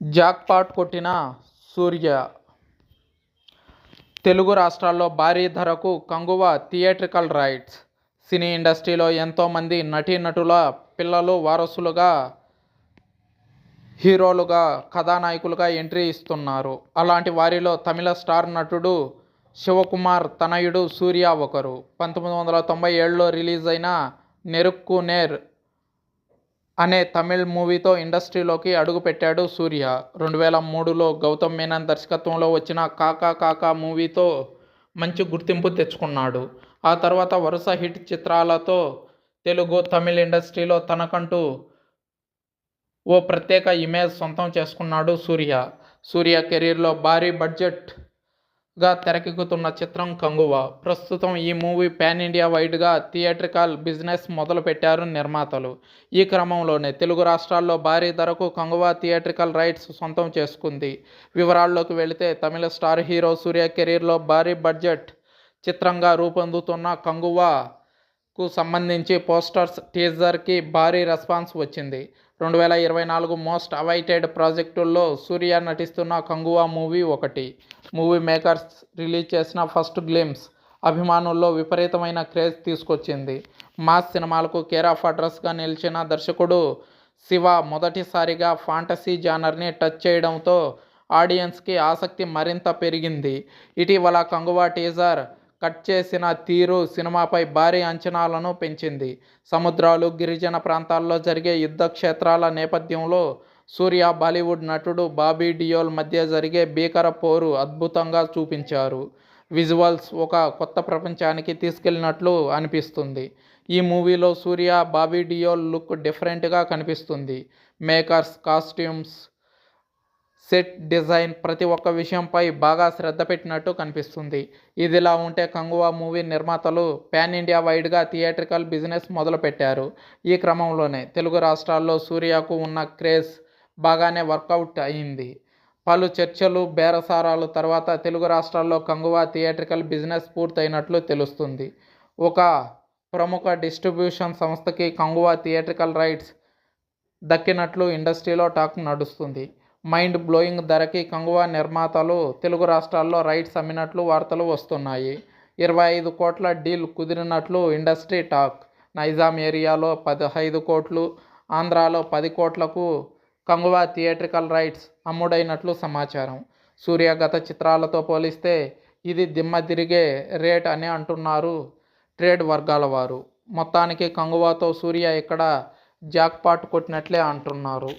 Jackpot కొట్టిన సూర్య. తెలుగు రాష్ట్రాల్లో భారీ ధరకు కంగువ థియేట్రికల్ రైట్స్. సినీ ఇండస్ట్రీలో ఎంతోమంది నటీనటుల పిల్లలు వారసులుగా, హీరోలుగా, కథానాయకులుగా ఎంట్రీ ఇస్తున్నారు. అలాంటి వారిలో తమిళ స్టార్ నటుడు శివకుమార్ తనయుడు సూర్య ఒకరు. 1997లో రిలీజ్ అయిన నెరుక్కు నేర్ అనే తమిళ్ మూవీతో ఇండస్ట్రీలోకి అడుగుపెట్టాడు సూర్య. 2003లో గౌతమ్ మీనన్ దర్శకత్వంలో వచ్చిన కాకా కాకా మూవీతో మంచి గుర్తింపు తెచ్చుకున్నాడు. ఆ తర్వాత వరుస హిట్ చిత్రాలతో తెలుగు, తమిళ్ ఇండస్ట్రీలో తనకంటూ ఓ ప్రత్యేక ఇమేజ్ సొంతం చేసుకున్నాడు సూర్య. సూర్య కెరీర్లో భారీ బడ్జెట్గా తెరకెక్కుతున్న చిత్రం కంగువ. ప్రస్తుతం ఈ మూవీ పాన్ ఇండియా వైడ్గా థియేట్రికల్ బిజినెస్ మొదలుపెట్టారు నిర్మాతలు. ఈ క్రమంలోనే తెలుగు రాష్ట్రాల్లో భారీ ధరకు కంగువ థియేట్రికల్ రైట్స్ సొంతం చేసుకుంది. వివరాల్లోకి వెళితే తమిళ స్టార్ హీరో సూర్య కెరీర్లో భారీ బడ్జెట్ చిత్రంగా రూపొందుతున్న కంగువకు సంబంధించి పోస్టర్స్, టీజర్కి భారీ రెస్పాన్స్ వచ్చింది. 2024 మోస్ట్ అవైటెడ్ ప్రాజెక్టుల్లో సూర్య నటిస్తున్న కంగువ మూవీ ఒకటి. మూవీ మేకర్స్ రిలీజ్ చేసిన ఫస్ట్ గ్లింప్స్ అభిమానుల్లో విపరీతమైన క్రేజ్ తీసుకొచ్చింది. మాస్ సినిమాలకు కేర్ ఆఫ్ అడ్రస్గా నిలిచిన దర్శకుడు శివ మొదటిసారిగా ఫాంటసీ జానర్ని టచ్ చేయడంతో ఆడియన్స్కి ఆసక్తి మరింత పెరిగింది. ఇటీవల కంగువ టీజర్ కట్ చేసిన తీరు సినిమాపై భారీ అంచనాలను పెంచింది. సముద్రాలు, గిరిజన ప్రాంతాల్లో జరిగే యుద్ధ క్షేత్రాల నేపథ్యంలో సూర్య, బాలీవుడ్ నటుడు బాబీ డియోల్ మధ్య జరిగే భీకర పోరు అద్భుతంగా చూపించారు. విజువల్స్ ఒక కొత్త ప్రపంచానికి తీసుకెళ్లినట్లు అనిపిస్తుంది. ఈ మూవీలో సూర్య, బాబీ డియోల్ లుక్ డిఫరెంట్గా కనిపిస్తుంది. మేకర్స్, కాస్ట్యూమ్స్, సెట్ డిజైన్ ప్రతి ఒక్క విషయంపై బాగా శ్రద్ధ పెట్టినట్టు కనిపిస్తుంది. ఇదిలా ఉంటే కంగువ మూవీ నిర్మాతలు పాన్ ఇండియా వైడ్గా థియేట్రికల్ బిజినెస్ మొదలుపెట్టారు. ఈ క్రమంలోనే తెలుగు రాష్ట్రాల్లో సూర్యకు ఉన్న క్రేజ్ బాగానే వర్కౌట్ అయింది. పలు చర్చలు, బేరసారాల తర్వాత తెలుగు రాష్ట్రాల్లో కంగువ థియేట్రికల్ బిజినెస్ పూర్తయినట్లు తెలుస్తుంది. ఒక ప్రముఖ డిస్ట్రిబ్యూషన్ సంస్థకి కంగువ థియేట్రికల్ రైట్స్ దక్కినట్లు ఇండస్ట్రీలో టాక్ నడుస్తుంది. మైండ్ బ్లోయింగ్ ధరకి కంగువ నిర్మాతలు తెలుగు రాష్ట్రాల్లో రైట్స్ అమ్మినట్లు వార్తలు వస్తున్నాయి. 25 కోట్ల డీల్ కుదిరినట్లు ఇండస్ట్రీ టాక్. నైజాం ఏరియాలో 15 కోట్లు, ఆంధ్రాలో 10 కోట్లకు కంగువ థియేట్రికల్ రైట్స్ అమ్ముడైనట్లు సమాచారం. సూర్య గత చిత్రాలతో పోలిస్తే ఇది దిమ్మ తిరిగే రేట్ అని అంటున్నారు ట్రేడ్ వర్గాల వారు. మొత్తానికి కంగువతో సూర్య ఇక్కడ జాక్పాట్ కొట్టినట్లే అంటున్నారు.